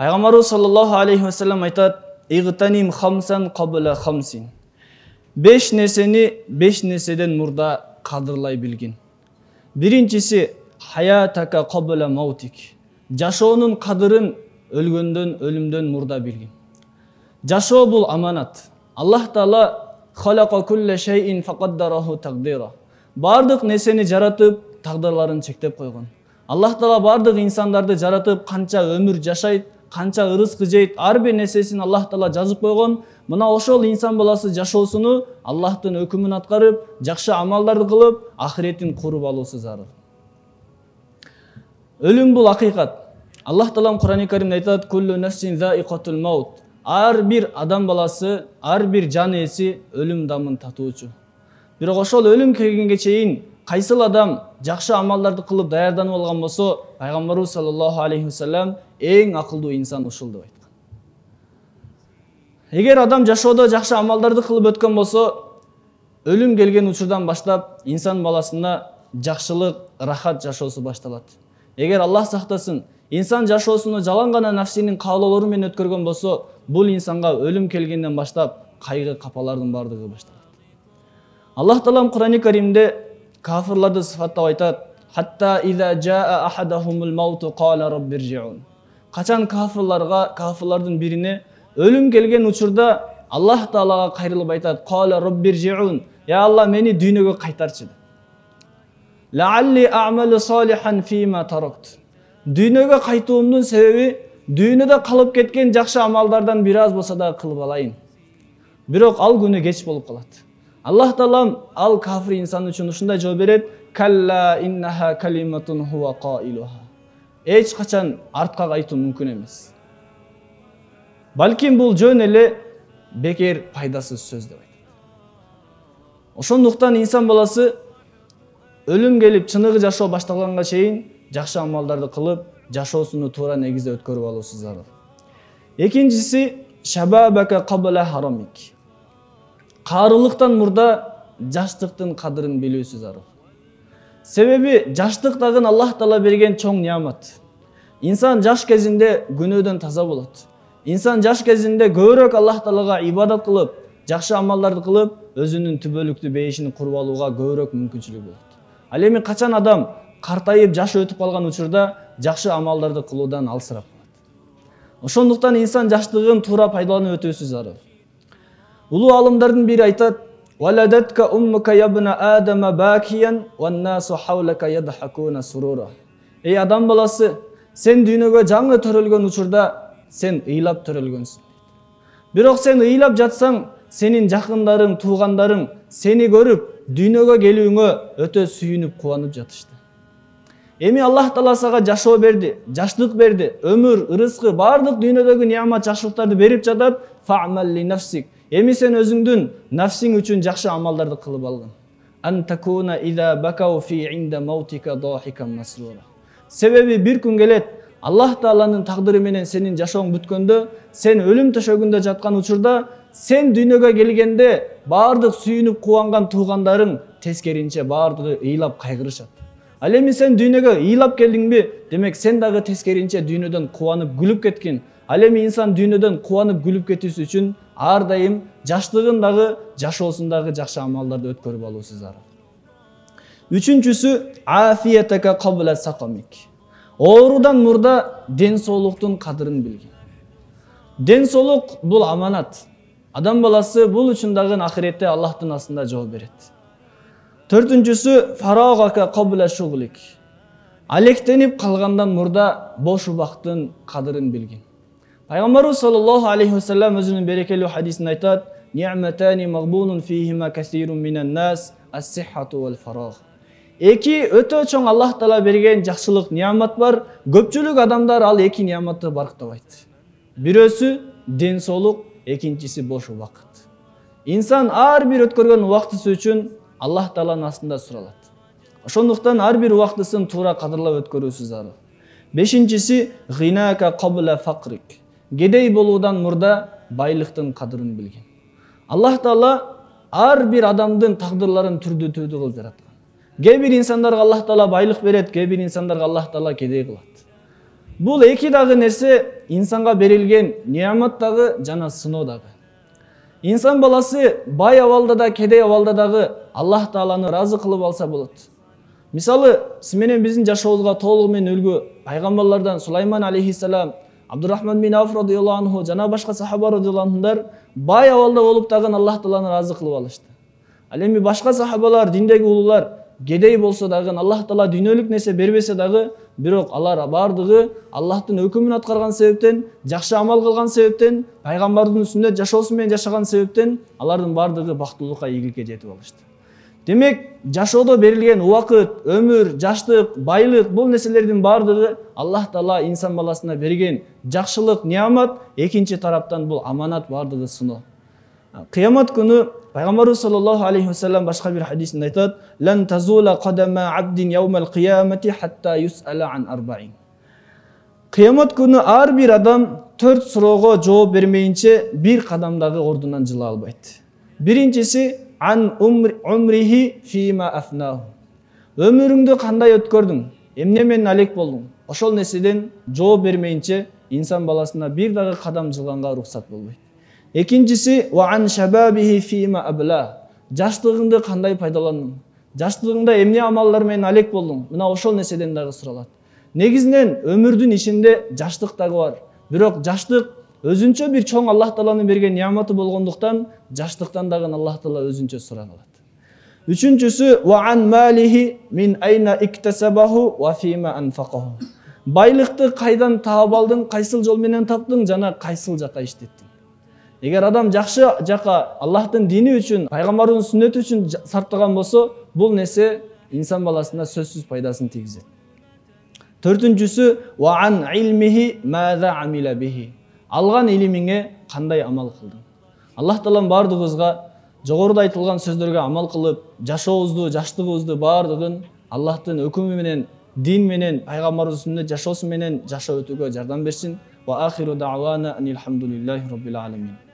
Пайгамбарыбыз саллаллаху алейхи ва саллям айтат: "Игтаним хамсан кабла хамсин." 5 нерсени 5 нерседен мурда кадырлай билгин. Биринчиси хаятака кабла маутик. Жашоонун кадырын өлүмдөн мурда билгин. Жашоо бул аманат. Аллах Таала халака кулла шайин факаддараху тaqdira. Бардык нерсени жаратып, тагдырларын чектеп койгон. Аллах Таала бардык инсандарды жаратып, канча өмүр жашайт, канча ырызкы жейт, ар бир нерсесин Аллах Таала жазып койгон. Мына ошол инсан баласы жашоосуну Аллахтын өкүмүн аткарып, жакшы амалдарды кылып, ахиретин куруп алуусу зарыл. Өлүм бул акыйкат. Аллах Таала Кур'ан-ы Каримде айтат: "Куллу нафсин заиqatul maut." Ар бир адам баласы, ар бир жан ээси өлүм дамын татуучу. Бирок ошол өлүм келгенге чейин кайсыл адам жакшы амалдарды кылып даярданып алган болсо, Пайгамбарыбыз саллаллаху алейхи ва саллям эң акылдуу инсан ушул деп айткан. Эгер адам жашоодо жакшы амалдарды кылып өткөн болсо, өлүм келген учурдан баштап инсан баласына жакшылык, рахат жашоосу башталат. Эгер Аллах сактасын, инсан жашоосуну жалаң гана нафсинин каалоолору менен өткөргөн болсо, бул инсанга өлүм келгенден баштап кайгы капалардын бардыгы башталат. Аллах Таала Кур'ан-ы Каримде кафирларды сыфаттап айтат: "Хатта иза жаа ахадахумул мауту кала раббиржиун." Качан кафирлардын бирине өлүм келген учурда Аллах Таалага кайрылып айтат: "Кала раббиржиун." Я Алла, мени дүйнөгө кайтарчы. "Лаалли а'малу салихан фима таракт." Дүйнөгө кайтуумдун себеби дүйнөдө калып кеткен жакшы амалдардан бир аз болсо да кылып алайын. Бирок ал күнү кеч болуп калат. Аллах Таалам ал кафир инсан үчүн ушундай жооп берет: "Калла иннаха калиматун хува qa'iluha." Эч качан артка кайтуу мүмкүн эмес. Балким бул жөн эле бекер пайдасыз сөз деп айтат. Ошондуктан инсан баласы өлүм келип чыныгы жашоо башталганга чейин жакшы амалдарды кылып, жашоосуну туура негизде өткөрүп алуусу зарыл. Экинчиси шабабака кабла харамик. Карылыктан мурда жаштыктын кадырын билүүсү зарыл. Себеби жаштык дагы Аллах Таала берген чоң неамат. Инсан жаш кезинде күнөөдөн таза болот. Инсан жаш кезинде көбүрөөк Аллах Таалага ибадат кылып, жакшы амалдарды кылып, өзүнүн түбөлүктүү бейишин куруп алууга көбүрөөк мүмкүнчүлүк болот. Ал эми качан адам картайып жашы өтүп калган учурда жакшы амалдарды кылуудан алсырап калат. Ошондуктан инсан жаштыгын туура пайдаланып өтүүсү зарыл. Улуу алымдардын бири айтат: "Валадатка уммука ябна адама бакиян ван насу хавлака ядхакуна сурура." Эй адам баласы, сен дүйнөгө жаңы төрөлгөн учурда сен ыйлап төрөлгөнсүң. Бирок сен ыйлап жатсаң, сенин жакындарың, туугандарың сени көрүп, дүйнөгө келүүңө өтө сүйүнүп, кубанып жатышты. Эми Аллах Таала сага жашоо берди, жаштык берди, өмүр, ырызкы, бардык дүйнөдөгү неамат, жакшылыктарды берип жатат. Фa'mal li nafsik. Эми сен өзүңдүн нафсиң үчүн жакшы амалдарды кылып алгын. Ан такуна иза бакау фи инда маутика дохикан масрура. Себеби бир күн келет, Аллах Тааланын тагдыры менен сенин жашооң бүткөндө, сен өлүм төшөгүндө жаткан учурда, сен дүйнөгө келгенде бардык сүйүнүп кубанган туугандарың тескеринче бардыгы ыйлап кайгырышат. Ал эми сен дүйнөгө ыйлап келдиңби? Демек сен дагы тескеринче дүйнөдөн кубанып күлүп кеткин. Ал эми инсан дүйнөдөн кубанып күлүп кетүүсү үчүн ар дайым жаштыгын дагы, жашоосун дагы жакшы амалдарды өткөрүп алуусу зарыл. Үчүнчүсү афиятака кабла сакамик. Оорудан мурда ден соолуктун кадырын билгин. Ден соолук бул аманат. Адам баласы бул үчүн дагы ахиретте Аллахтын астында жооп берет. Төртүнчүсү фарагака кабла шуглик. Алектенип калгандан мурда бош убактын кадырын билгин. Пайгамбарыбыз саллаллаху алейхи ва саллям өзүнүн берекелүү хадисинде айтат: "Ни'матани магбунун фихима касирун минан нас, ас-сиххату вал фараг." Эки өтө чоң Аллах Таала берген жакшылык неамат бар. Көпчүлүк адамдар ал эки неаматты барктабайт. Бирөөсү ден соолук, экинчиси бош убакыт. Инсан ар бир өткөргөн убактысы үчүн Аллах Тааланын астында суралат. Ошондуктан ар бир убактысын туура кадырлап өткөрүүсү зарыл. Бешинчиси гинака кабла факрик. Кедей болуудан мурда байлыктын кадырын билгин. Аллах Таала ар бир адамдын тагдырларын түрдүү кылып жараткан. Кээ бир инсандарга Аллах Таала байлык берет, кээ бир инсандарга Аллах Таала кедей кылат. Бул эки дагы нерсе инсанга берилген неамат дагы жана сыноо дагы. Инсан баласы бай абалда да, кедей абалда дагы Аллах Тааланы ыраазы кылып алса болот. Мисалы, сиз менен биздин жашообузга толугу менен үлгү пайгамбарлардан Сулайман алейхиссалам, Абдурахман бин Авф радыйаллаху анху жана башка сахаба радыйаллаху анхулар бай абалда болуп дагы Аллах Тааланы ыраазы кылып алышты. Ал эми башка сахабалар, диндеги улуулар кедей болсо дагы, Аллах Таала дүйнөлүк нерсе бербесе дагы, бирок алар бардыгы Аллахтын өкүмүн аткарган себептен, жакшы амал кылган себептен, пайгамбардын сүннөт жашоосу менен жашаган себептен алардын бардыгы бактылыкка, ийгиликке жетип алышты. Демек, жашоодо берилген убакыт, өмүр, жаштык, байлык бул нерселердин бардыгы Аллах Таала инсан баласына берген жакшылык, неамат, экинчи тараптан бул аманат бардыгы сыноо. Кыямат күнү Пайгамбарыбыз саллаллаху алейхи ва саллям башка бир хадисинде айтат: "Лан тазула кадама абдин яумал кыямати хатта юсала ан арбаин." Кыямат күнү ар бир адам 4 суроого жооп бермейинче бир кадам дагы ордунан жыла албайт. Биринчиси ан умрихи фима афнаху. Өмүрүңдү кандай өткөрдүң? Эмне менен алек болдуң? Ошол нерседен жооп бермейинче инсан баласына бир дагы кадам жылганга уруксат болбойт. Экинчиси ва ан шабабихи фима абла. Жаштыгыңды кандай пайдаландың? Жаштыгыңда эмне амалдар менен алек болдуң? Мына ошол нерседен дагы суралат. Негизинен өмүрдүн ичинде жаштык дагы бар. Бирок жаштык өзүнчө бир чоң Аллах Тааланын берген неаматы болгондуктан жаштыктан дагы Аллах Таала өзүнчө сурап алат. Үчүнчүсү ва ан малихи мин айна иктасабаху ва фима анфакаху. Байлыкты кайдан таап алдың, кайсыл жол менен таптың жана кайсыл жака иштеттиң? Эгер адам жакшы жака Аллахтын дини үчүн, пайгамбардын сүннөтү үчүн сарптаган болсо, бул нерсе инсан баласына сөзсүз пайдасын тийгизет. Төртүнчүсү ва ан илмихи маза амила бихи. Алган илимиңе кандай амал кылдың? Аллах Таалам бардыгыбызга жогоруда айтылган сөздөргө амал кылып, жашообузду, жаштыгыбызды бардыгын Аллахтын өкүмү менен, дин менен, пайгамбардын сүннөт жашоосу менен жашап өтүүгө жардам берсин. Ва ахиру дa'wana anil hamdulillahi rabbil alamin.